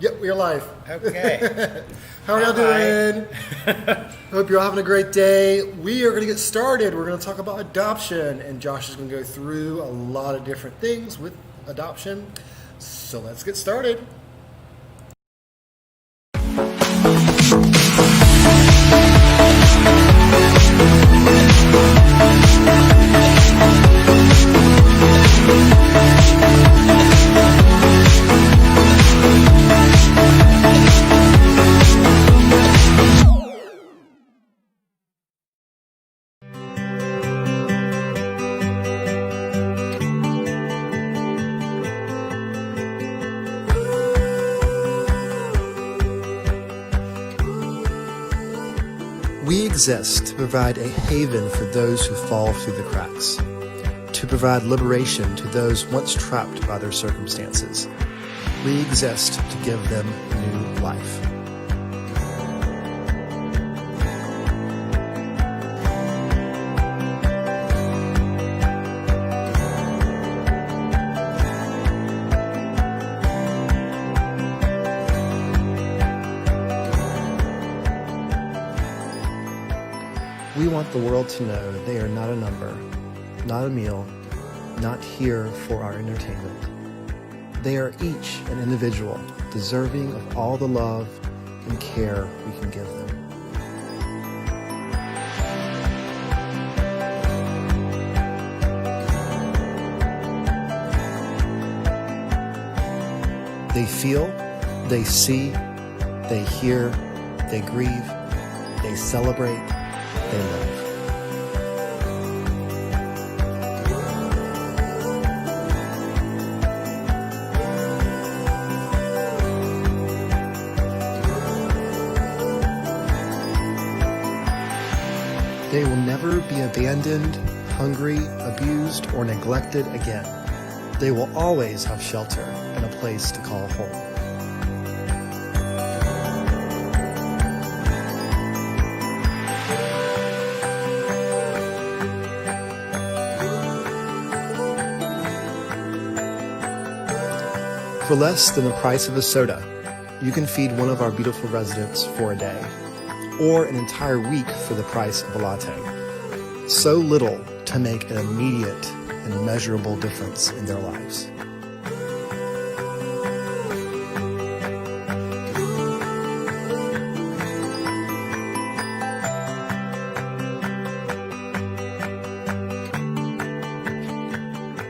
Yep, we are live. Okay. How are y'all doing? Hope you're all having a great day. We are going to get started. We're going to talk about adoption, and Josh is going to go through a lot of different things with adoption. So let's get started. We exist to provide a haven for those who fall through the cracks, to provide liberation to those once trapped by their circumstances. We exist to give them new life. We want the world to know that they are not a number, not a meal, not here for our entertainment. They are each an individual, deserving of all the love and care we can give them. They feel, they see, they hear, they grieve, they celebrate, they live. They will never be abandoned, hungry, abused, or neglected again. They will always have shelter and a place to call home. For less than the price of a soda, you can feed one of our beautiful residents for a day, or an entire week for the price of a latte. So little to make an immediate and measurable difference in their lives.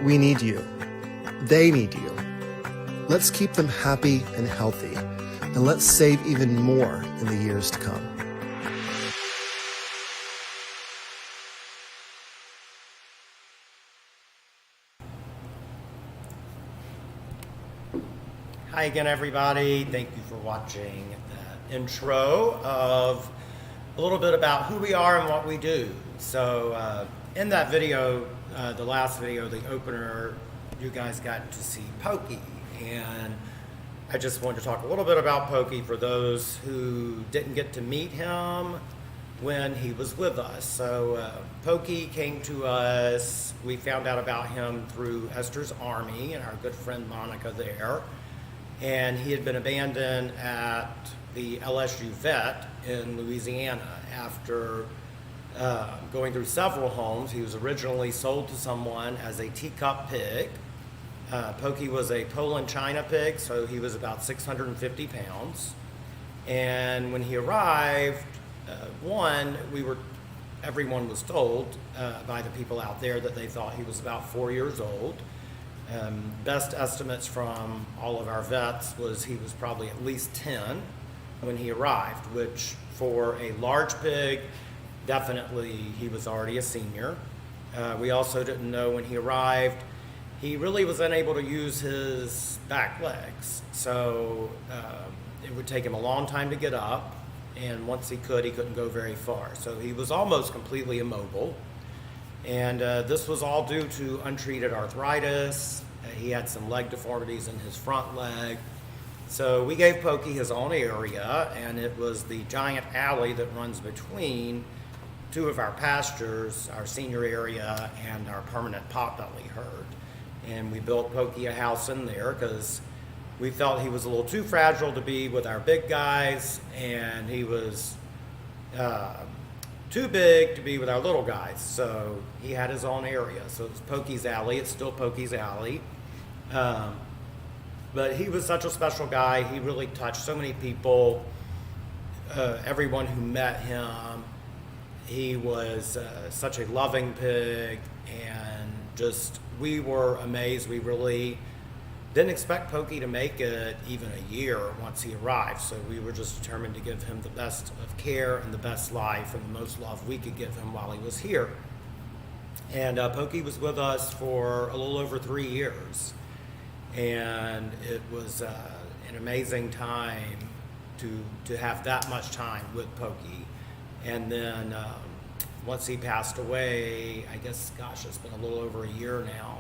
We need you. They need you. Let's keep them happy and healthy, and let's save even more in the years to come. Hi again, everybody. Thank you for watching the intro of a little bit about who we are and what we do. So in that video, the last video, the opener, you guys got to see Pokey. And I just wanted to talk a little bit about Pokey for those who didn't get to meet him when he was with us. So Pokey came to us. We found out about him through Esther's Army and our good friend Monica there. And he had been abandoned at the LSU vet in Louisiana after going through several homes. He was originally sold to someone as a teacup pig. Pokey was a Poland China pig, so he was about 650 pounds. And when he arrived, everyone was told by the people out there that they thought he was about 4 years old. Best estimates from all of our vets was he was probably at least 10 when he arrived, which for a large pig, definitely he was already a senior. We also didn't know when he arrived, he really was unable to use his back legs. So it would take him a long time to get up, and once he couldn't go very far. So he was almost completely immobile. And this was all due to untreated arthritis. He had some leg deformities in his front leg. So we gave Pokey his own area, and it was the giant alley that runs between two of our pastures, our senior area and our permanent potbelly herd. And we built Pokey a house in there because we felt he was a little too fragile to be with our big guys, and he was too big to be with our little guys. So he had his own area. So it was Pokey's Alley. It's still Pokey's Alley. But he was such a special guy. He really touched so many people. Everyone who met him, he was such a loving pig, and just, we were amazed. We really didn't expect Pokey to make it even a year once he arrived. So we were just determined to give him the best of care and the best life and the most love we could give him while he was here. And Pokey was with us for a little over 3 years. And it was an amazing time to have that much time with Pokey. And then once he passed away, I guess, gosh, it's been a little over a year now.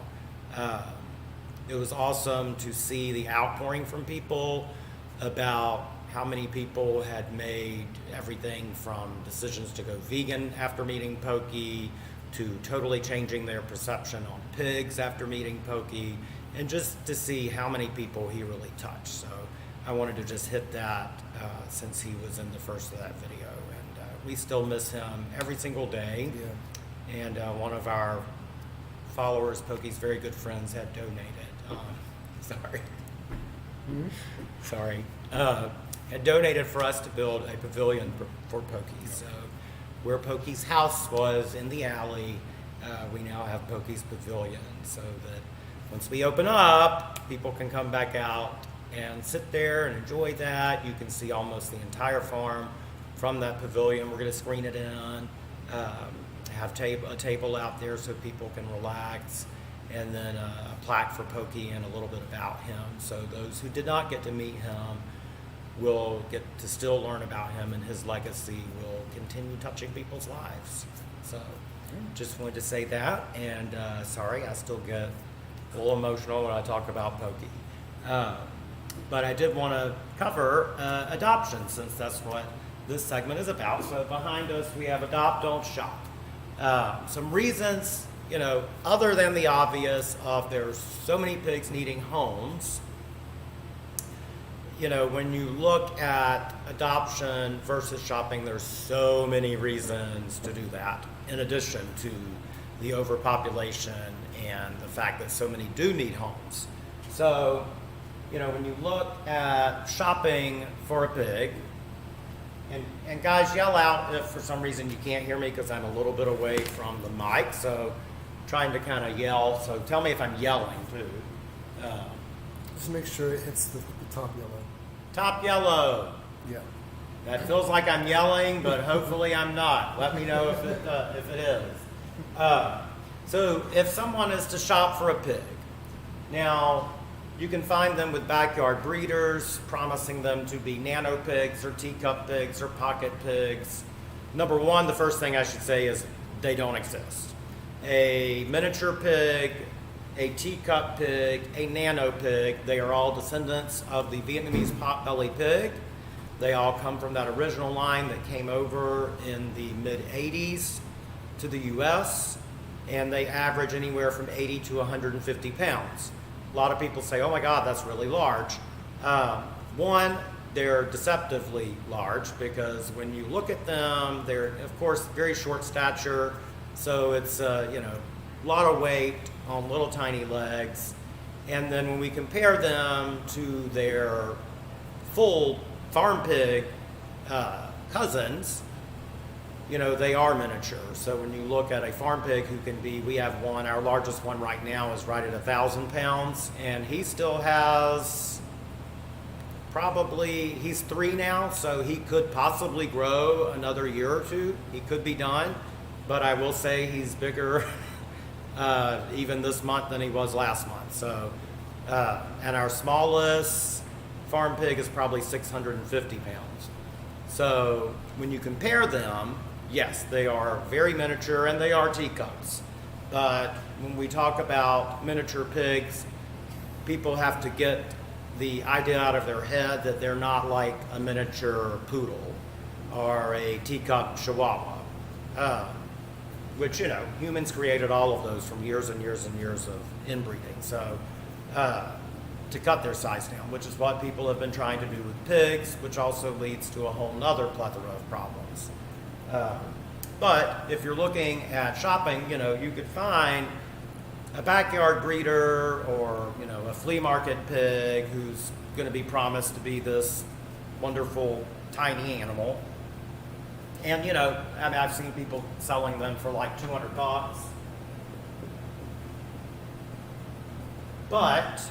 It was awesome to see the outpouring from people about how many people had made everything from decisions to go vegan after meeting Pokey to totally changing their perception on pigs after meeting Pokey, and just to see how many people he really touched. So I wanted to just hit that since he was in the first of that video. And we still miss him every single day. Yeah. And one of our followers, Pokey's very good friends, had donated. Had donated for us to build a pavilion for Pokey. So where Pokey's house was in the alley, we now have Pokey's pavilion, so that once we open up, people can come back out and sit there and enjoy that. You can see almost the entire farm from that pavilion. We're going to screen it in, have a table out there so people can relax, and then a plaque for Pokey and a little bit about him. So those who did not get to meet him will get to still learn about him, and his legacy will continue touching people's lives. So just wanted to say that, and sorry, I still get a little emotional when I talk about Pokey. But I did want to cover adoption, since that's what this segment is about. So behind us we have Adopt, Don't Shop. Some reasons, other than the obvious of there's so many pigs needing homes. When you look at adoption versus shopping, there's so many reasons to do that, in addition to the overpopulation and the fact that so many do need homes. So, when you look at shopping for a pig, and guys, yell out if for some reason you can't hear me, because I'm a little bit away from the mic, so trying to kind of yell, so tell me if I'm yelling too. Just make sure it hits the top yellow. Top yellow. Yeah. That feels like I'm yelling, but hopefully I'm not. Let me know if it is. So if someone is to shop for a pig, now you can find them with backyard breeders promising them to be nano pigs or teacup pigs or pocket pigs. Number one, the first thing I should say is they don't exist. A miniature pig, a teacup pig, a nano pig, they are all descendants of the Vietnamese potbelly pig. They all come from that original line that came over in the mid-'80s to the U.S., and they average anywhere from 80 to 150 pounds. A lot of people say, oh my God, that's really large. One, they're deceptively large, because when you look at them, they're, of course, very short stature, so it's, a lot of weight on little tiny legs. And then when we compare them to their full farm pig cousins, they are miniature. So when you look at a farm pig who can be, we have one, our largest one right now is right at 1,000 pounds, and he still has he's 3 now, so he could possibly grow another year or two. He could be done, but I will say he's bigger even this month than he was last month. So, and our smallest farm pig is probably 650 pounds. So when you compare them, yes, they are very miniature and they are teacups. But when we talk about miniature pigs, people have to get the idea out of their head that they're not like a miniature poodle or a teacup chihuahua. Which, humans created all of those from years and years and years of inbreeding. So to cut their size down, which is what people have been trying to do with pigs, which also leads to a whole nother plethora of problems. But if you're looking at shopping, you could find a backyard breeder or, a flea market pig who's going to be promised to be this wonderful tiny animal. And, I've seen people selling them for like $200. But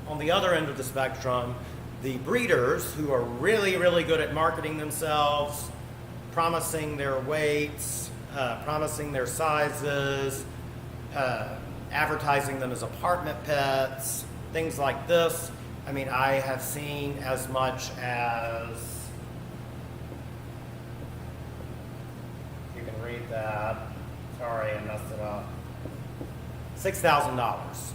on the other end of the spectrum, the breeders who are really, really good at marketing themselves, promising their weights, promising their sizes, advertising them as apartment pets, things like this. I have seen as much as, you can read that, sorry I messed it up, $6,000.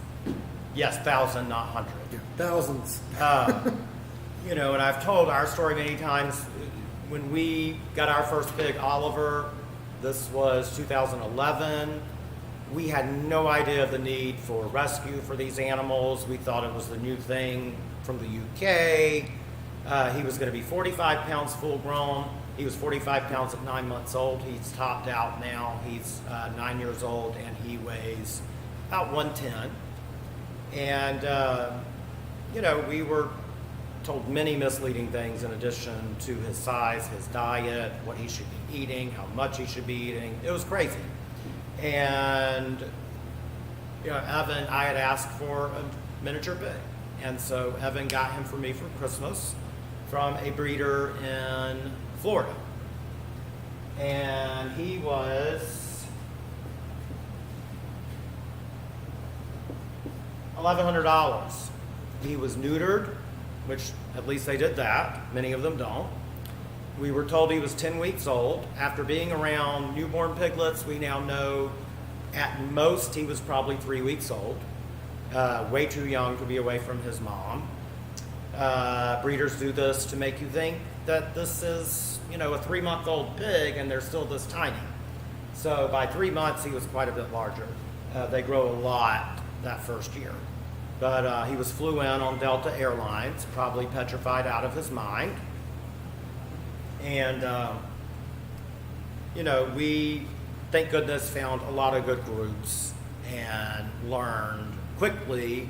Yes, 1,000, not 100. Yeah, thousands. And I've told our story many times. When we got our first pig, Oliver, this was 2011. We had no idea of the need for rescue for these animals. We thought it was the new thing from the UK. He was going to be 45 pounds full grown. He was 45 pounds at 9 months old. He's topped out now. He's 9 years old, and he weighs about 110. And, we were told many misleading things in addition to his size, his diet, what he should be eating, how much he should be eating. It was crazy. And, Evan, I had asked for a miniature pig. And so Evan got him for me for Christmas from a breeder in Florida. And he was $1,100. He was neutered, which at least they did that. Many of them don't. We were told he was 10 weeks old. After being around newborn piglets, we now know at most he was probably 3 weeks old. Way too young to be away from his mom. Breeders do this to make you think that this is, a 3-month-old pig and they're still this tiny. So by 3 months, he was quite a bit larger. They grow a lot that first year. But he was flew in on Delta Airlines, probably petrified out of his mind. And, we, thank goodness, found a lot of good groups and learned quickly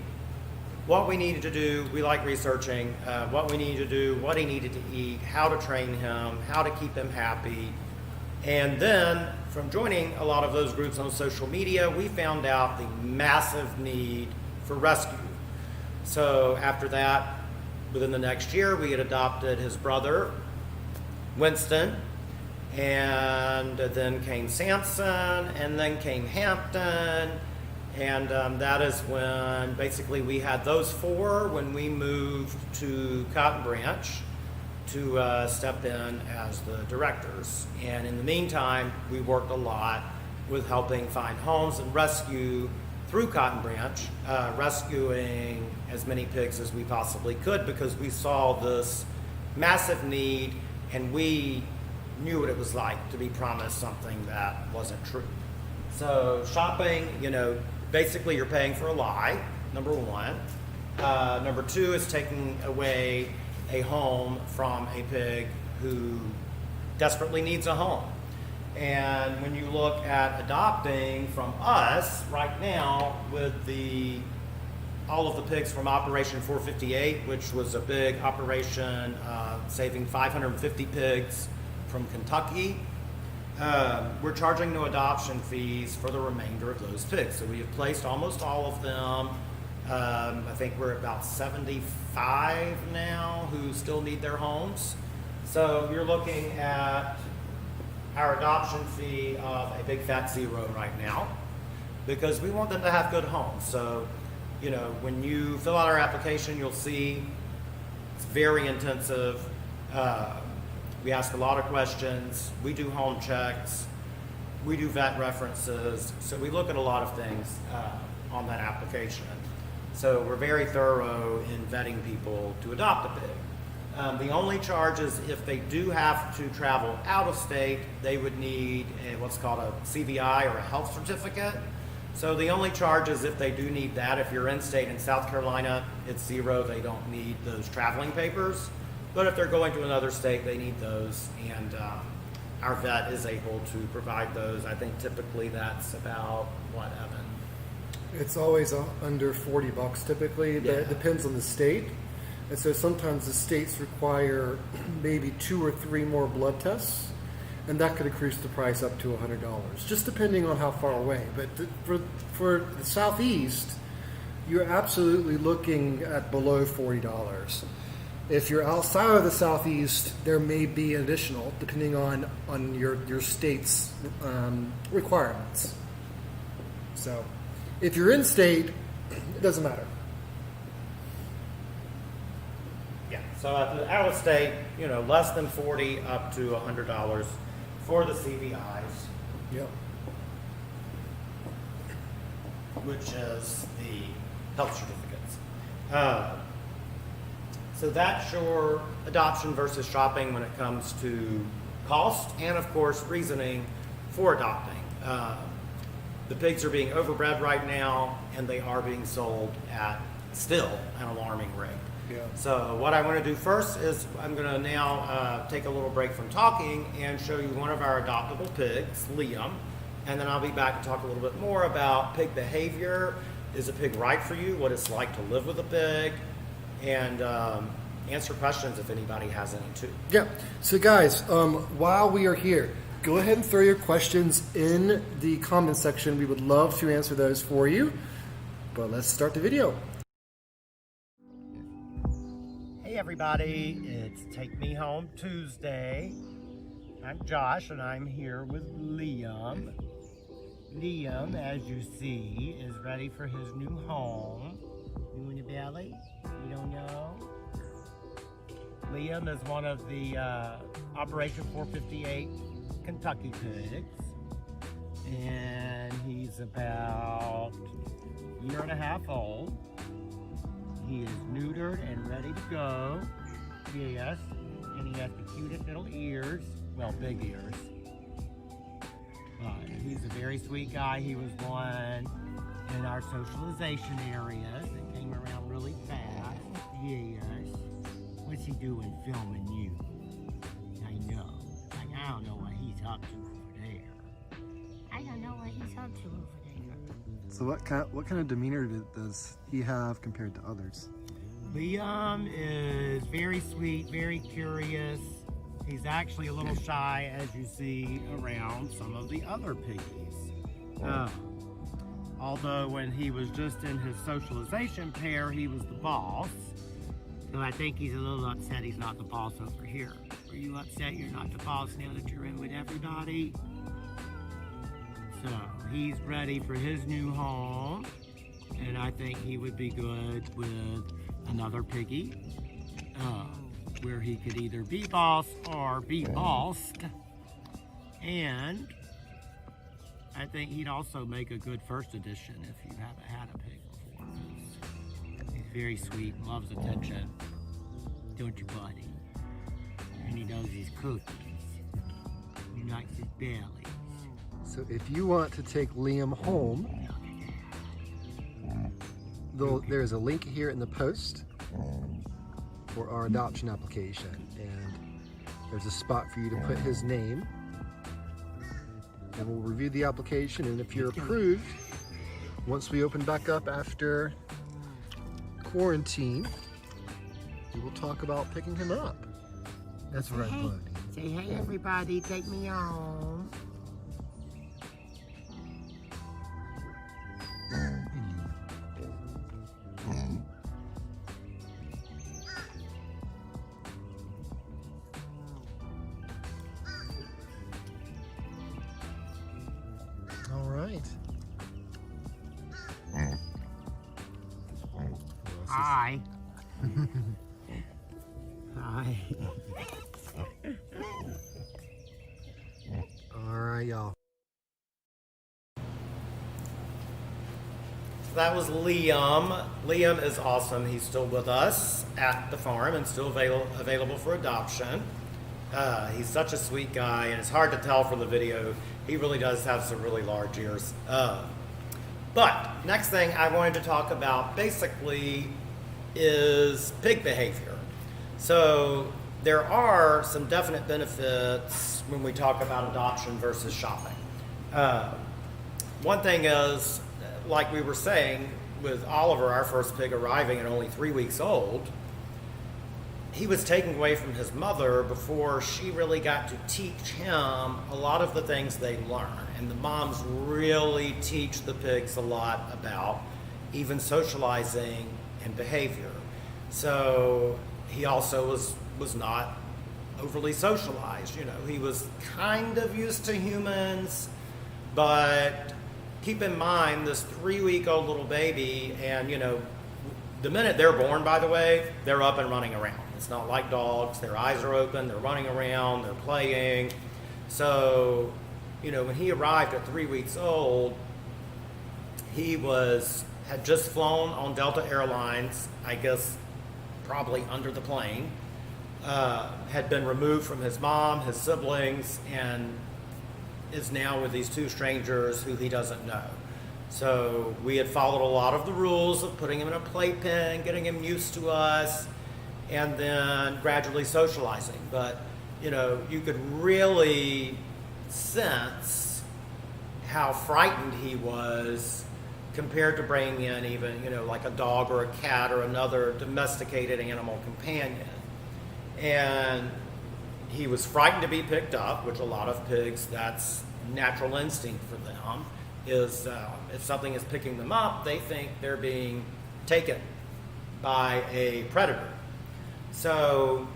what we needed to do. We like researching what we needed to do, what he needed to eat, how to train him, how to keep him happy. And then from joining a lot of those groups on social media, we found out the massive need for rescue. So after that, within the next year, we had adopted his brother, Winston, and then came Samson, and then came Hampton, and that is when basically we had those 4 when we moved to Cotton Branch to step in as the directors. And in the meantime, we worked a lot with helping find homes and rescue through Cotton Branch, rescuing as many pigs as we possibly could because we saw this massive need and we knew what it was like to be promised something that wasn't true. So shopping, basically you're paying for a lie, number 1. Number 2 is taking away a home from a pig who desperately needs a home. And when you look at adopting from us right now with all of the pigs from Operation 458, which was a big operation saving 550 pigs from Kentucky, we're charging no adoption fees for the remainder of those pigs. So we have placed almost all of them. I think we're about 75 now who still need their homes. So you're looking at our adoption fee of a big fat 0 right now because we want them to have good homes. So, when you fill out our application, you'll see it's very intensive. We ask a lot of questions. We do home checks. We do vet references. So we look at a lot of things on that application. So we're very thorough in vetting people to adopt a pig. The only charge is if they do have to travel out of state, they would need what's called a CVI or a health certificate. So the only charge is if they do need that. If you're in state in South Carolina, it's 0, they don't need those traveling papers. But if they're going to another state, they need those, and our vet is able to provide those. I think typically that's about, what, Evan? It's always under $40 typically, but it depends on the state. And so sometimes the states require maybe 2 or 3 more blood tests, and that could increase the price up to $100, just depending on how far away. But for the Southeast, you're absolutely looking at below $40. If you're outside of the Southeast, there may be additional, depending on your state's requirements. So if you're in state, it doesn't matter. Yeah, so out of state, less than 40 up to $100 for the CVIs, Yep. which is the health certificates. So that's your adoption versus shopping when it comes to cost and, of course, reasoning for adopting. The pigs are being overbred right now, and they are being sold at still an alarming rate. Yeah. So what I want to do first is I'm going to now take a little break from talking and show you one of our adoptable pigs, Liam, and then I'll be back to talk a little bit more about pig behavior. Is a pig right for you? What it's like to live with a pig? And answer questions if anybody has any too. Yeah. So guys, while we are here, go ahead and throw your questions in the comment section. We would love to answer those for you. But let's start the video. Hey everybody, it's Take Me Home Tuesday. I'm Josh and I'm here with Liam. Liam, as you see, is ready for his new home. New in the belly? You don't know? Liam is one of the Operation 458 Kentucky pigs. And he's about a year and a half old. He is neutered and ready to go. Yes. And he has the cutest little ears. Well, big ears. He's a very sweet guy. He was one in our socialization areas that came around really fast. Yes. What's he doing filming you? I know. I don't know what he's up to over there. I don't know what he's up to over there. So what kind of demeanor does he have compared to others? Liam is very sweet, very curious. He's actually a little shy, as you see around some of the other piggies. Although when he was just in his socialization pair, he was the boss. So I think he's a little upset he's not the boss over here. Are you upset you're not the boss now that you're in with everybody? So he's ready for his new home, and I think he would be good with another piggy, where he could either be boss or be bossed. And I think he'd also make a good first edition if you haven't had a pig before. He's very sweet, loves attention, don't you, buddy? And he knows his cookies. He likes his belly. So if you want to take Liam home, there's a link here in the post for our adoption application, and there's a spot for you to put his name, and we'll review the application, and if you're approved, once we open back up after quarantine, we will talk about picking him up. That's right, buddy. Say hey everybody, take me home. All right. Hi. Hi. All right, y'all. That was Liam. Liam is awesome. He's still with us at the farm and still available for adoption. He's such a sweet guy, and it's hard to tell from the video. He really does have some really large ears. But next thing I wanted to talk about basically is pig behavior. So there are some definite benefits when we talk about adoption versus shopping. One thing is, like we were saying, with Oliver, our first pig arriving at only 3 weeks old, he was taken away from his mother before she really got to teach him a lot of the things they learn. And the moms really teach the pigs a lot about even socializing and behavior. So he also was not overly socialized. You know, he was kind of used to humans, but keep in mind this 3-week-old little baby, and you know, the minute they're born, by the way, they're up and running around. It's not like dogs. Their eyes are open, they're running around, they're playing. So, you know, when he arrived at 3 weeks old, he had just flown on Delta Airlines, I guess probably under the plane, had been removed from his mom, his siblings, and is now with these 2 strangers who he doesn't know. So we had followed a lot of the rules of putting him in a playpen, getting him used to us, and then gradually socializing. But, you know, you could really sense how frightened he was compared to bringing in even, you know, like a dog or a cat or another domesticated animal companion. And he was frightened to be picked up, which a lot of pigs, that's natural instinct for them, is if something is picking them up, they think they're being taken by a predator. So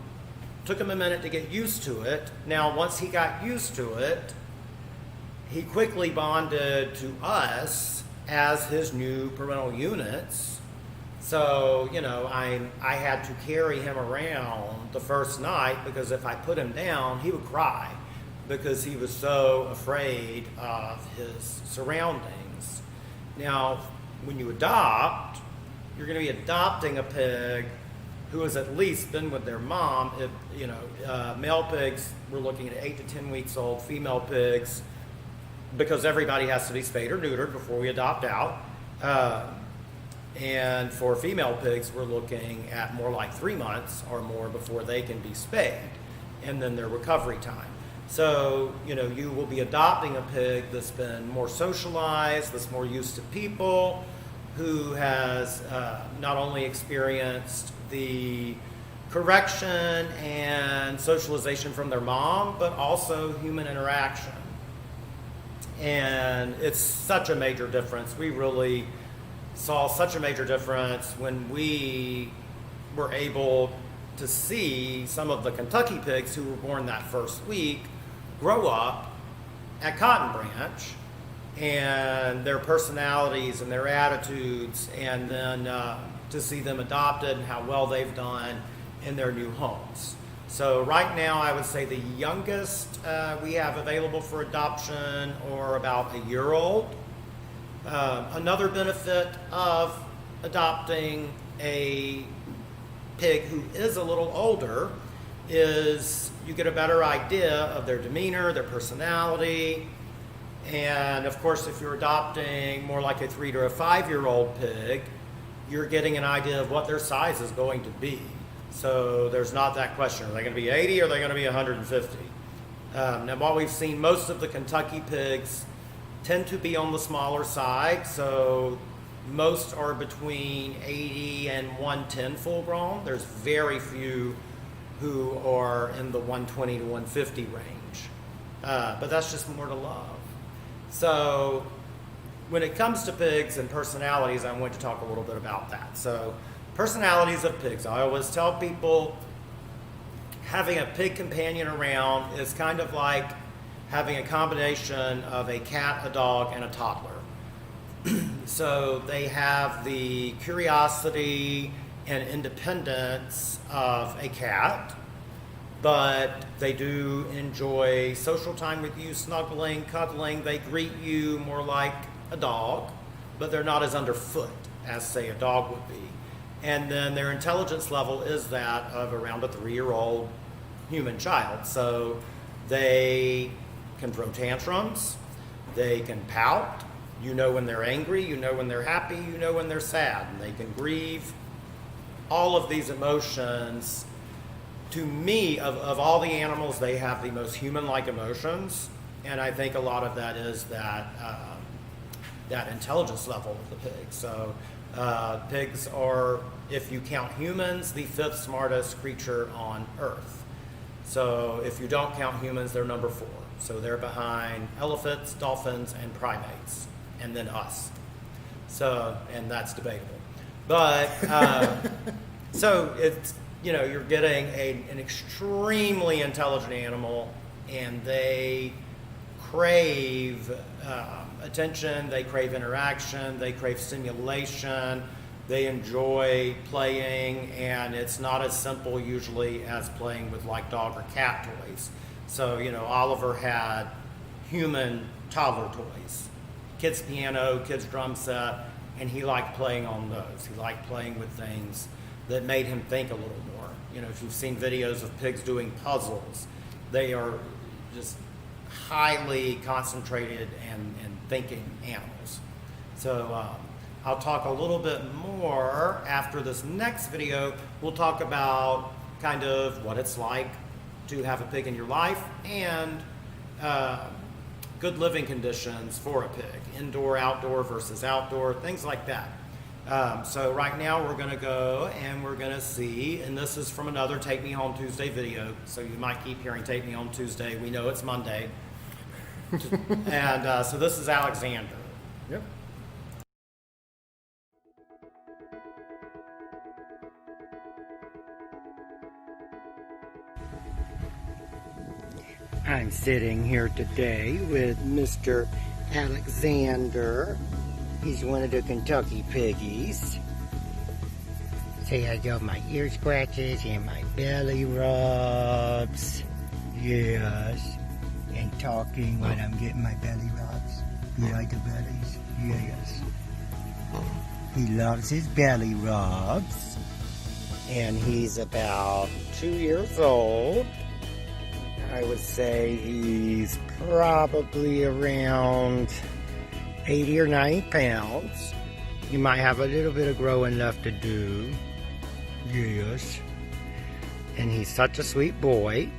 took him a minute to get used to it. Now, once he got used to it, he quickly bonded to us as his new parental units. So, you know, I had to carry him around the first night because if I put him down, he would cry because he was so afraid of his surroundings. Now, when you adopt, you're going to be adopting a pig who has at least been with their mom. If, you know, male pigs, we're looking at 8 to 10 weeks old. Female pigs, because everybody has to be spayed or neutered before we adopt out. And for female pigs, we're looking at more like 3 months or more before they can be spayed, and then their recovery time. So, you know, you will be adopting a pig that's been more socialized, that's more used to people, who has not only experienced the correction and socialization from their mom, but also human interaction. And it's such a major difference. We really saw such a major difference when we were able to see some of the Kentucky pigs who were born that first week grow up at Cotton Branch, and their personalities and their attitudes, and then to see them adopted and how well they've done in their new homes. So right now, I would say the youngest we have available for adoption are about a year old. Another benefit of adopting a pig who is a little older is you get a better idea of their demeanor, their personality, and of course if you're adopting more like a 3 to a 5-year-old pig, you're getting an idea of what their size is going to be. So there's not that question, are they going to be 80 or are they going to be 150? Now what we've seen, most of the Kentucky pigs tend to be on the smaller side, so most are between 80 and 110 full grown. There's very few who are in the 120 to 150 range, but that's just more to love. So when it comes to pigs and personalities, I'm going to talk a little bit about that. So personalities of pigs, I always tell people having a pig companion around is kind of like having a combination of a cat, a dog, and a toddler. So they have the curiosity and independence of a cat, but they do enjoy social time with you, snuggling, cuddling. They greet you more like a dog, but they're not as underfoot as, say, a dog would be. And then their intelligence level is that of around a 3-year-old human child. So they can throw tantrums, they can pout, you know when they're angry, you know when they're happy, you know when they're sad, and they can grieve all of these emotions, to me, of all the animals, they have the most human-like emotions. And I think a lot of that is that intelligence level of the pigs. So pigs are, if you count humans, the 5th smartest creature on Earth. So if you don't count humans, they're number 4. So they're behind elephants, dolphins, and primates, and then us. So, and that's debatable. But, so it's, you're getting an extremely intelligent animal, and they crave attention, they crave interaction, they crave stimulation, they enjoy playing, and it's not as simple usually as playing with like dog or cat toys. So, Oliver had human toddler toys, kids piano, kids drum set, and he liked playing on those. He liked playing with things that made him think a little more. If you've seen videos of pigs doing puzzles, they are just highly concentrated and thinking animals. So I'll talk a little bit more after this next video. We'll talk about kind of what it's like to have a pig in your life and good living conditions for a pig, indoor, outdoor versus outdoor, things like that. So right now we're going to go and we're going to see, and this is from another Take Me Home Tuesday video, so you might keep hearing Take Me Home Tuesday. We know it's Monday. And so this is Alexander. Yep. I'm sitting here today with Mr. Alexander. He's one of the Kentucky piggies. See, I got my ear scratches and my belly rubs. Yes. And talking when I'm getting my belly rubs. You like the bellies? Yes. He loves his belly rubs. And he's about 2 years old. I would say he's probably around 80 or 90 pounds. You might have a little bit of growing left to do. Yes. And he's such a sweet boy.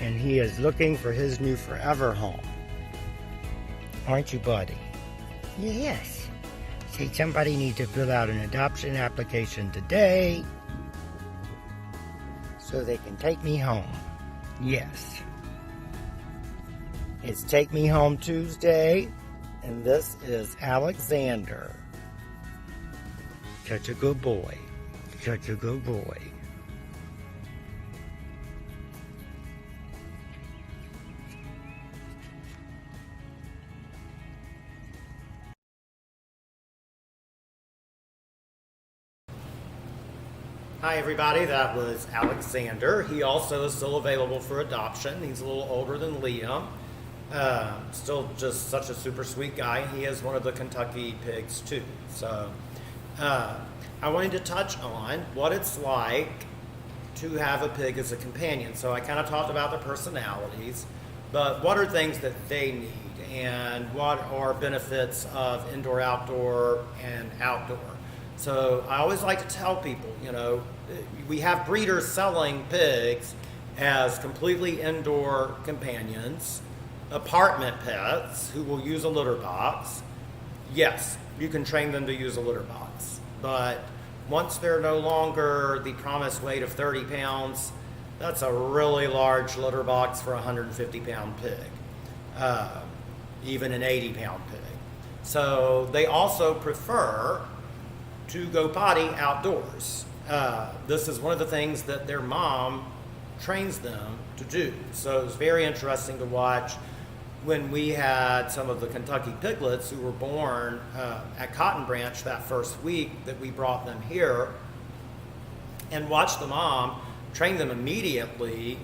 And he is looking for his new forever home. Aren't you, buddy? Yes. See, somebody needs to fill out an adoption application today so they can take me home. Yes. It's Take Me Home Tuesday, and this is Alexander. Such a good boy. Such a good boy. Hi everybody, that was Alexander. He also is still available for adoption. He's a little older than Liam. Still just such a super sweet guy. He is one of the Kentucky pigs too. So I wanted to touch on what it's like to have a pig as a companion. So I kind of talked about the personalities, but what are things that they need and what are benefits of indoor, outdoor, and outdoor? So I always like to tell people, we have breeders selling pigs as completely indoor companions, apartment pets who will use a litter box. Yes, you can train them to use a litter box, but once they're no longer the promised weight of 30 pounds, that's a really large litter box for a 150-pound pig, even an 80-pound pig. So they also prefer to go potty outdoors. This is one of the things that their mom trains them to do. So it was very interesting to watch when we had some of the Kentucky piglets who were born at Cotton Branch that first week that we brought them here, and watch the mom train them immediately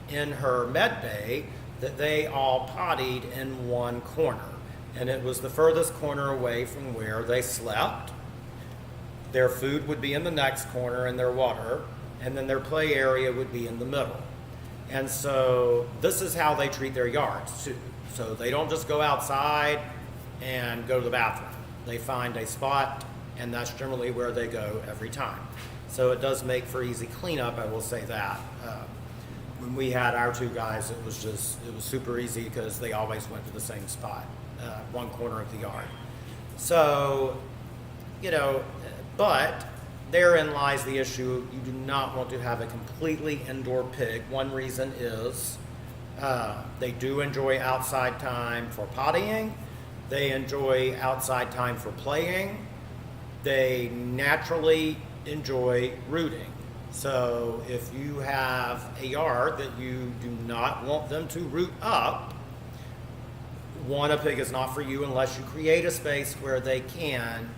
in her med bay that they all pottied in one corner. And it was the furthest corner away from where they slept. Their food would be in the next corner and their water, and then their play area would be in the middle. And so this is how they treat their yards too. So they don't just go outside and go to the bathroom. They find a spot, and that's generally where they go every time. So it does make for easy cleanup, I will say that. When we had our two guys, it was super easy because they always went to the same spot, one corner of the yard. So, but therein lies the issue. You do not want to have a completely indoor pig. One reason is they do enjoy outside time for pottying. They enjoy outside time for playing. They naturally enjoy rooting. So if you have a yard that you do not want them to root up, a pig is not for you unless you create a space where they can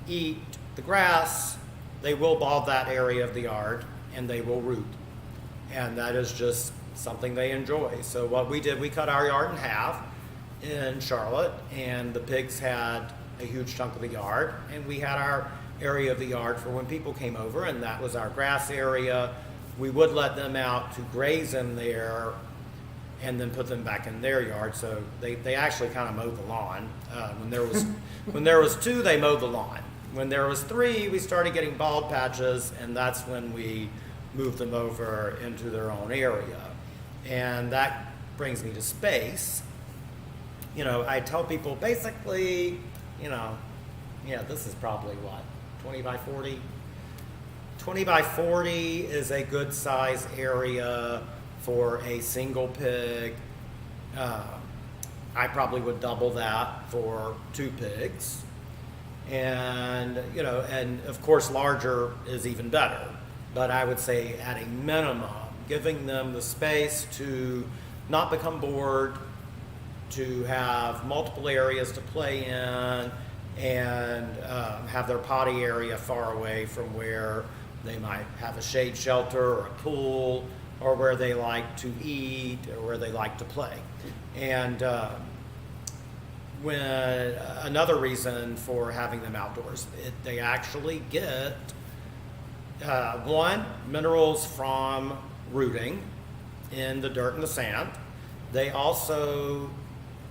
eat the grass. They will bog that area of the yard and they will root. And that is just something they enjoy. So what we did, we cut our yard in half in Charlotte, and the pigs had a huge chunk of the yard, and we had our area of the yard for when people came over, and that was our grass area. We would let them out to graze in there and then put them back in their yard. So they actually kind of mowed the lawn. When there was 2, they mowed the lawn. When there was 3, we started getting bald patches, and that's when we moved them over into their own area. And that brings me to space. I tell people basically, this is probably what, 20 by 40? 20 by 40 is a good size area for a single pig. I probably would double that for 2 pigs. And, and of course larger is even better. But I would say at a minimum, giving them the space to not become bored, to have multiple areas to play in, and have their potty area far away from where they might have a shade shelter or a pool, or where they like to eat, or where they like to play. And when another reason for having them outdoors, they actually get minerals from rooting in the dirt and the sand. They also,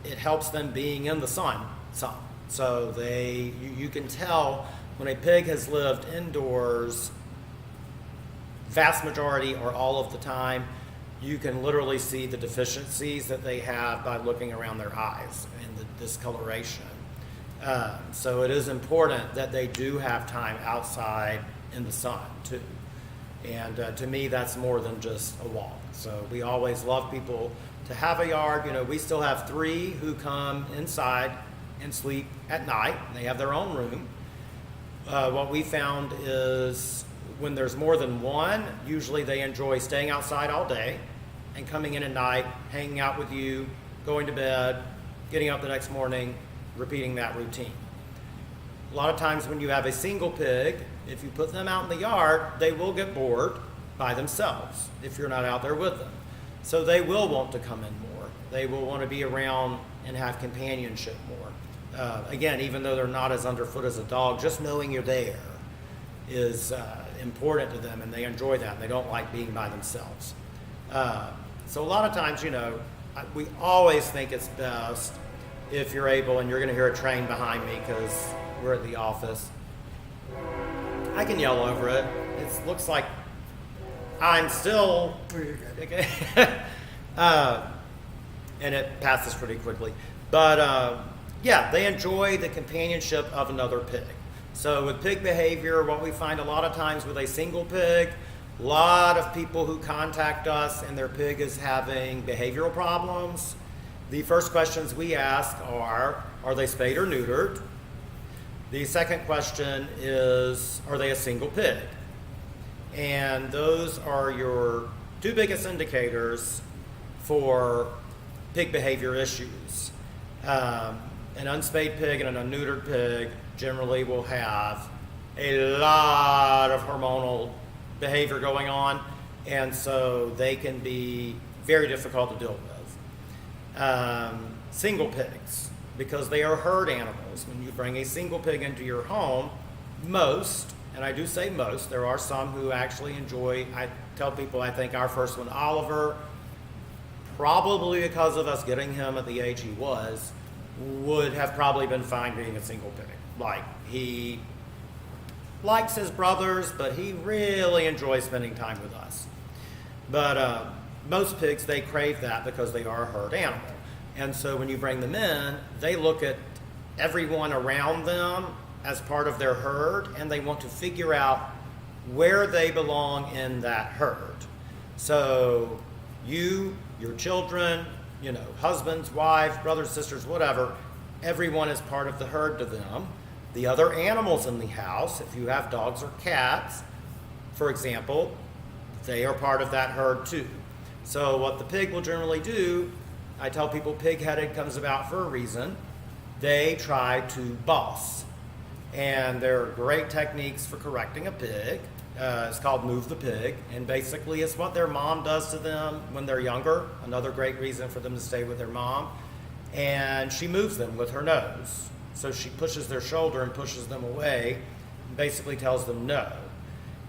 it helps them being in the sun some. So you can tell when a pig has lived indoors, vast majority or all of the time, you can literally see the deficiencies that they have by looking around their eyes and the discoloration. So it is important that they do have time outside in the sun too. And to me, that's more than just a walk. So we always love people to have a yard. We still have 3 who come inside and sleep at night. They have their own room. What we found is when there's more than 1, usually they enjoy staying outside all day and coming in at night, hanging out with you, going to bed, getting up the next morning, repeating that routine. A lot of times when you have a single pig, if you put them out in the yard, they will get bored by themselves if you're not out there with them. So they will want to come in more. They will want to be around and have companionship more. Again, even though they're not as underfoot as a dog, just knowing you're there is important to them, and they enjoy that, and they don't like being by themselves. So a lot of times, we always think it's best if you're able, and you're going to hear a train behind me because we're at the office. I can yell over it. It looks like I'm still... Okay. And it passes pretty quickly. But yeah, they enjoy the companionship of another pig. So with pig behavior, what we find a lot of times with a single pig, a lot of people who contact us and their pig is having behavioral problems, the first questions we ask are they spayed or neutered? The second question is, are they a single pig? And those are your 2 biggest indicators for pig behavior issues. An unspayed pig and an unneutered pig generally will have a lot of hormonal behavior going on, and so they can be very difficult to deal with. Single pigs, because they are herd animals. When you bring a single pig into your home, most, and I do say most, there are some who actually enjoy, I tell people, I think our first one, Oliver, probably because of us getting him at the age he was, would have probably been fine being a single pig. Like, he likes his brothers, but he really enjoys spending time with us. But most pigs, they crave that because they are a herd animal. And so when you bring them in, they look at everyone around them as part of their herd, and they want to figure out where they belong in that herd. So you, your children, husbands, wives, brothers, sisters, whatever, everyone is part of the herd to them. The other animals in the house, if you have dogs or cats, for example, they are part of that herd too. So what the pig will generally do, I tell people pig-headed comes about for a reason. They try to boss. And there are great techniques for correcting a pig. It's called move the pig. And basically it's what their mom does to them when they're younger. Another great reason for them to stay with their mom. And she moves them with her nose. So she pushes their shoulder and pushes them away and basically tells them no.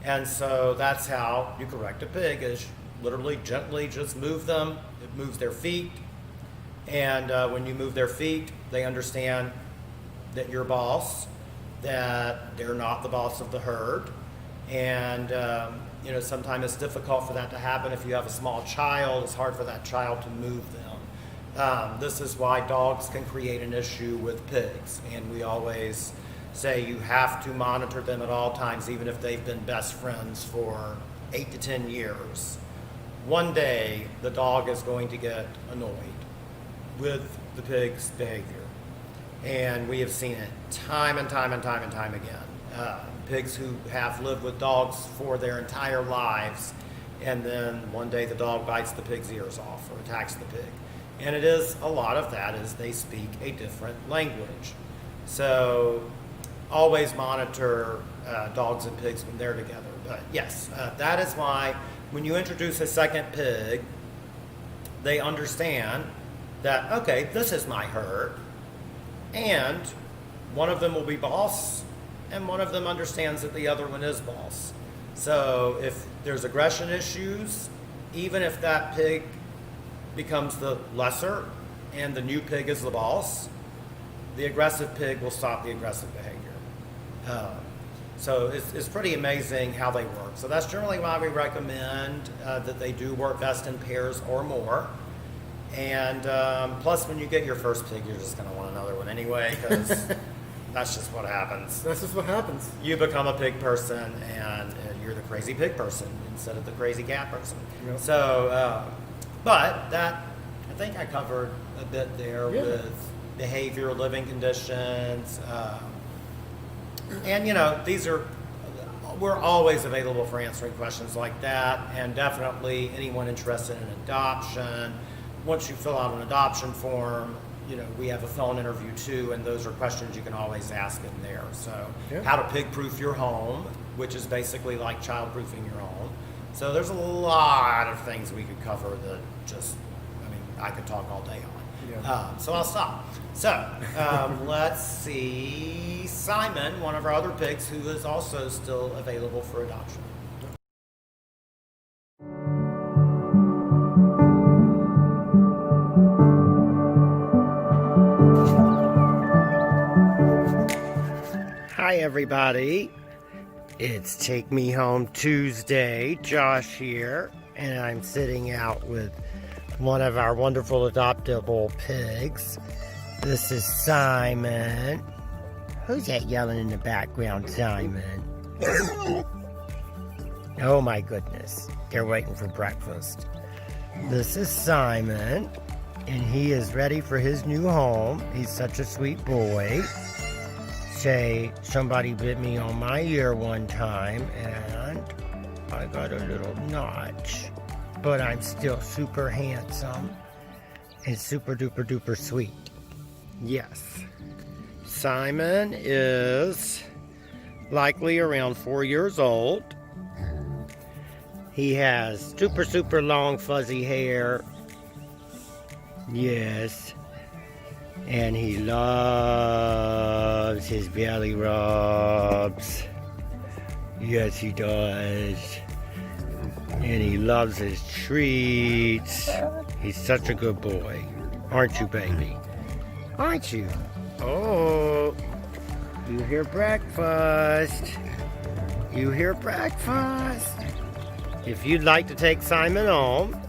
And so that's how you correct a pig, is literally gently just move them. It moves their feet. And when you move their feet, they understand that you're boss, that they're not the boss of the herd. And, sometimes it's difficult for that to happen. If you have a small child, it's hard for that child to move them. This is why dogs can create an issue with pigs. And we always say you have to monitor them at all times, even if they've been best friends for 8 to 10 years. One day, the dog is going to get annoyed with the pig's behavior. And we have seen it time and time again. Pigs who have lived with dogs for their entire lives, and then one day the dog bites the pig's ears off or attacks the pig. And it is, a lot of that is they speak a different language. So always monitor dogs and pigs when they're together. But yes, that is why when you introduce a second pig, they understand that, okay, this is my herd, and one of them will be boss, and one of them understands that the other one is boss. So if there's aggression issues, even if that pig becomes the lesser and the new pig is the boss, the aggressive pig will stop the aggressive behavior. So it's pretty amazing how they work. So that's generally why we recommend that they do work best in pairs or more. And plus, when you get your first pig, you're just going to want another one anyway, because that's just what happens. That's just what happens. You become a pig person, and you're the crazy pig person instead of the crazy cat person. Yep. So, but that, I think I covered a bit there with behavior, living conditions, and we're always available for answering questions like that, and definitely anyone interested in adoption. Once you fill out an adoption form, we have a phone interview too, and those are questions you can always ask in there. So how to pig-proof your home, which is basically like child-proofing your home. So there's a lot of things we could cover that I could talk all day on. Yeah. So I'll stop. So let's see, Simon, one of our other pigs, who is also still available for adoption. Hi everybody, it's Take Me Home Tuesday. Josh here, and I'm sitting out with one of our wonderful adoptable pigs. This is Simon. Who's that yelling in the background, Simon? Oh my goodness, they're waiting for breakfast. This is Simon, and he is ready for his new home. He's such a sweet boy. Say, somebody bit me on my ear one time, and I got a little notch. But I'm still super handsome and super duper duper sweet. Yes. Simon is likely around 4 years old. He has super super long fuzzy hair. Yes. And he loves his belly rubs. Yes, he does. And he loves his treats. He's such a good boy. Aren't you, baby? Aren't you? Oh, you hear breakfast. You hear breakfast? If you'd like to take Simon home,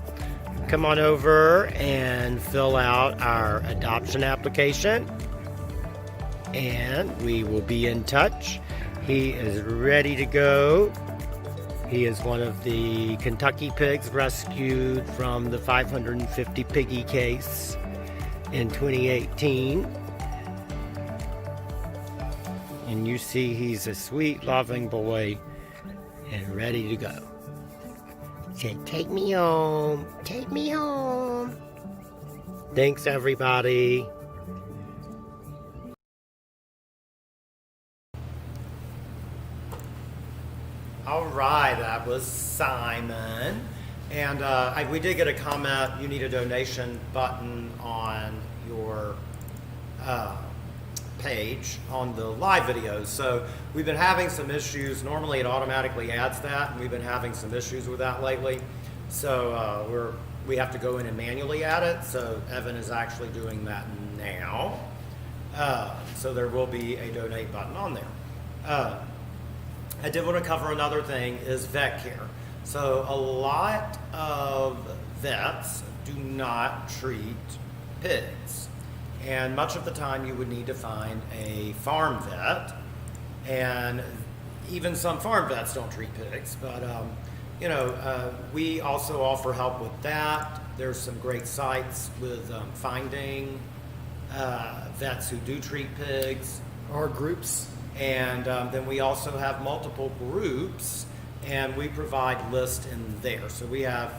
come on over and fill out our adoption application, and we will be in touch. He is ready to go. He is one of the Kentucky pigs rescued from the 550 piggy case in 2018. And you see he's a sweet, loving boy and ready to go. He said, take me home, take me home. Thanks, everybody. All right, that was Simon. And we did get a comment, you need a donation button on your page on the live videos. So we've been having some issues. Normally it automatically adds that, and we've been having some issues with that lately. So we have to go in and manually add it. So Evan is actually doing that now. So there will be a donate button on there. I did want to cover another thing, is vet care. So a lot of vets do not treat pigs. And much of the time you would need to find a farm vet. And even some farm vets don't treat pigs. But, we also offer help with that. There's some great sites with finding vets who do treat pigs. Our groups. And then we also have multiple groups, and we provide lists in there. So we have,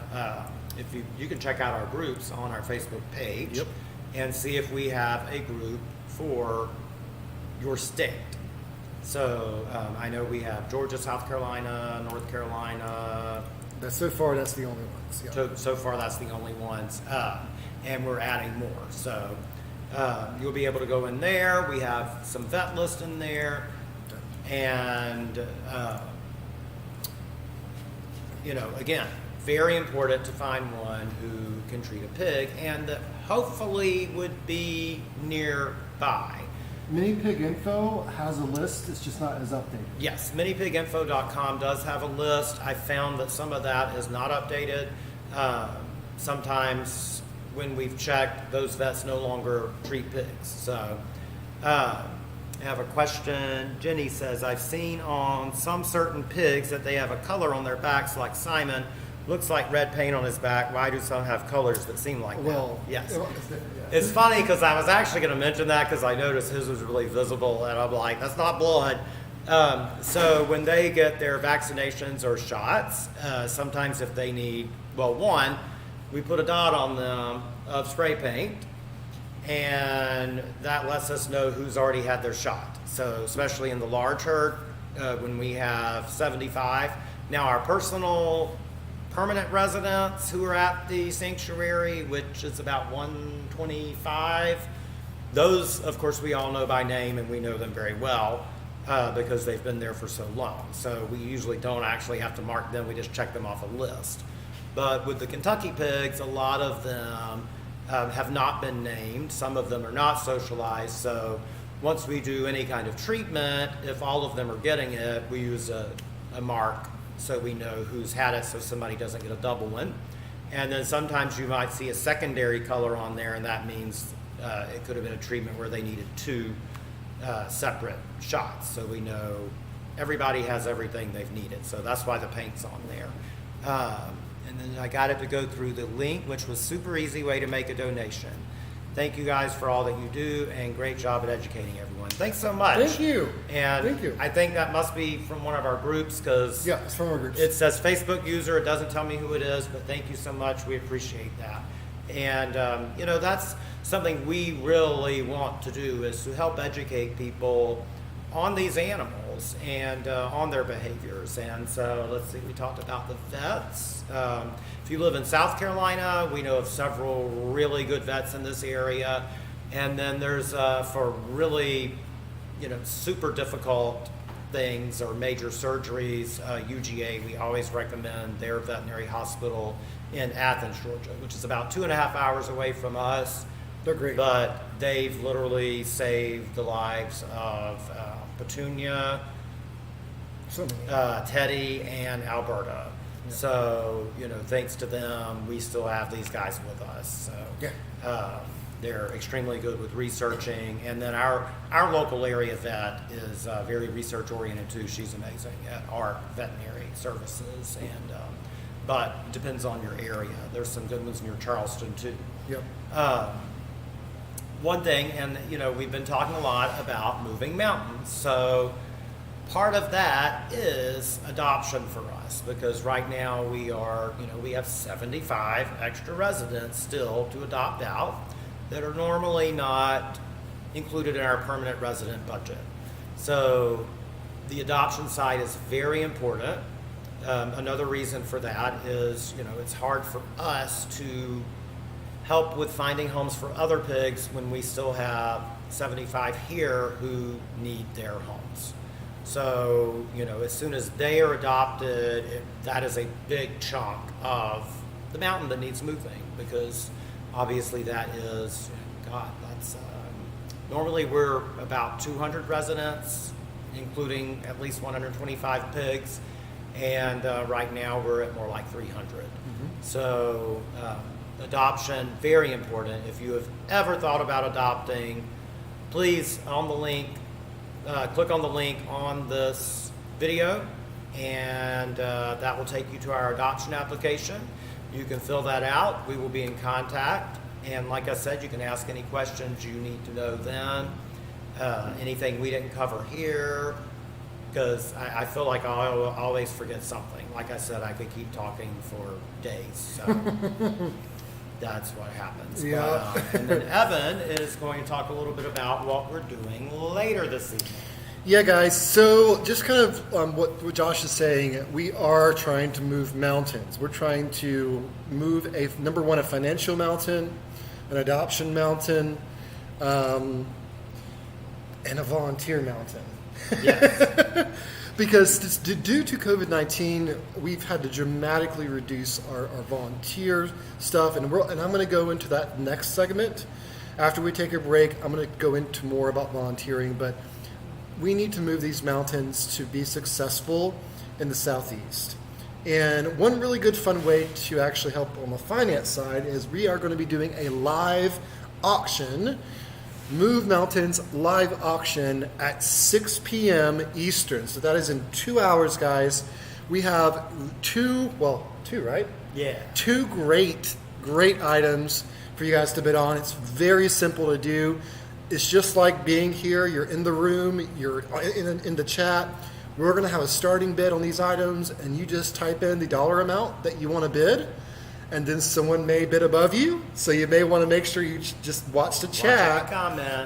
if you can check out our groups on our Facebook page. Yep. And see if we have a group for your state. So I know we have Georgia, South Carolina, North Carolina. So far, that's the only ones. Yeah. So far, that's the only ones. And we're adding more. So you'll be able to go in there. We have some vet lists in there. And, again, very important to find one who can treat a pig and that hopefully would be nearby. Mini Pig Info has a list, it's just not as updated. Yes, minipiginfo.com does have a list. I found that some of that is not updated. Sometimes when we've checked, those vets no longer treat pigs. So I have a question. Jenny says, I've seen on some certain pigs that they have a color on their backs like Simon. Looks like red paint on his back. Why do some have colors that seem like Well, that? Yes. yeah. It's funny because I was actually going to mention that because I noticed his was really visible, and I'm like, that's not blood. So when they get their vaccinations or shots, sometimes if they need, one, we put a dot on them of spray paint, and that lets us know who's already had their shot. So especially in the large herd, when we have 75. Now our personal permanent residents who are at the sanctuary, which is about 125, those, of course, we all know by name, and we know them very well because they've been there for so long. So we usually don't actually have to mark them. We just check them off a list. But with the Kentucky pigs, a lot of them have not been named. Some of them are not socialized. So once we do any kind of treatment, if all of them are getting it, we use a mark so we know who's had it so somebody doesn't get a double one. And then sometimes you might see a secondary color on there, and that means it could have been a treatment where they needed two separate shots. So we know everybody has everything they've needed. So that's why the paint's on there. And then I got it to go through the link, which was super easy way to make a donation. Thank you guys for all that you do, and great job at educating everyone. Thanks so much. Thank you. And Thank you. I think that must be from one of our groups because Yeah, it's from our groups. it says Facebook user. It doesn't tell me who it is, but thank you so much. We appreciate that. And, that's something we really want to do is to help educate people on these animals and on their behaviors. And so let's see, we talked about the vets. If you live in South Carolina, we know of several really good vets in this area. And then there's for really, super difficult things or major surgeries, UGA, we always recommend their veterinary hospital in Athens, Georgia, which is about 2.5 hours away from us. They're great. But they've literally saved the lives of Petunia, So many. Teddy and Alberta. Yeah. So, thanks to them, we still have these guys with us. So Yeah. they're extremely good with researching. And then our local area vet is very research oriented too. She's amazing at our veterinary services. And but it depends on your area. There's some good ones near Charleston too. Yep. One thing, and we've been talking a lot about moving mountains. So part of that is adoption for us, because right now we have 75 extra residents still to adopt out that are normally not included in our permanent resident budget. So the adoption side is very important. Another reason for that is, it's hard for us to help with finding homes for other pigs when we still have 75 here who need their homes. So, as soon as they are adopted, that is a big chunk of the mountain that needs moving, because obviously that is, that's, normally we're about 200 residents, including at least 125 pigs, and right now we're at more like 300. Mm-hmm. So, adoption, very important. If you have ever thought about adopting, please, on the link, click on the link on this video, and that will take you to our adoption application. You can fill that out. We will be in contact. And like I said, you can ask any questions you need to know then. Anything we didn't cover here, because I feel like I'll always forget something. Like I said, I could keep talking for days. So that's what happens. Yeah. And then Evan is going to talk a little bit about what we're doing later this evening. Yeah, guys. So just kind of what Josh is saying, we are trying to move mountains. We're trying to move number one, a financial mountain, an adoption mountain, and a volunteer mountain. Yes. Because due to COVID-19, we've had to dramatically reduce our volunteer stuff, and I'm going to go into that next segment. After we take a break, I'm going to go into more about volunteering, but we need to move these mountains to be successful in the Southeast. And one really good fun way to actually help on the finance side is we are going to be doing a live auction, Move Mountains live auction at 6 p.m. Eastern. So that is in 2 hours, guys. We have two, right? Yeah. Two great items for you guys to bid on. It's very simple to do. It's just like being here. You're in the room. You're in the chat. We're going to have a starting bid on these items, and you just type in the dollar amount that you want to bid, and then someone may bid above you. So you may want to make sure you just watch the chat.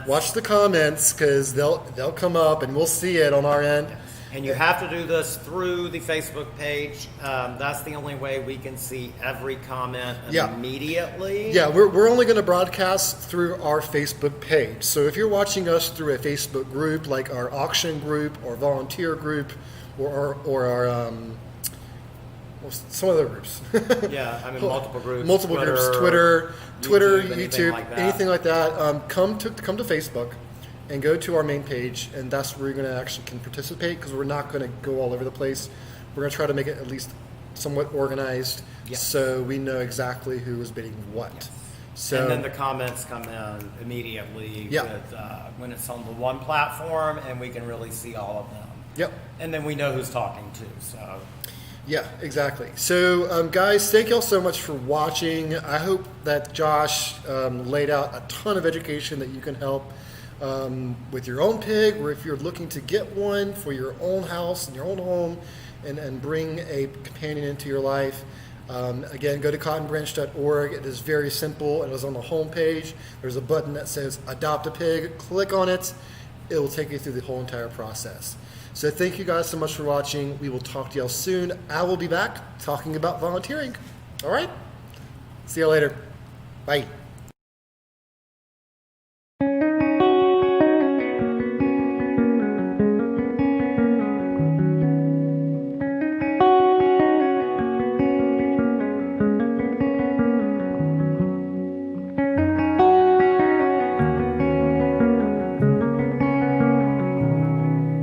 Watch the comments, because they'll come up, and we'll see it on our end. And you have to do this through the Facebook page. That's the only way we can see every comment immediately. Yeah, we're only going to broadcast through our Facebook page. So if you're watching us through a Facebook group, like our auction group or volunteer group, or our some other groups. Yeah, I mean multiple groups. Twitter, YouTube, anything like that. Come to Facebook and go to our main page, and that's where you're going to actually can participate, because we're not going to go all over the place. We're going to try to make it at least somewhat organized, so we know exactly who is bidding what. Yes. So, and then the comments come in immediately with, when it's on the one platform, and we can really see all of them. Yep. And then we know who's talking too. So. Yeah, exactly. So, guys, thank y'all so much for watching. I hope that Josh laid out a ton of education that you can help with your own pig, or if you're looking to get one for your own house and your own home, and bring a companion into your life. Again, go to cottonbranch.org. It is very simple. It is on the home page. There's a button that says Adopt a Pig. Click on it. It will take you through the whole entire process. So thank you guys so much for watching. We will talk to y'all soon. I will be back talking about volunteering. All right? See you later. Bye.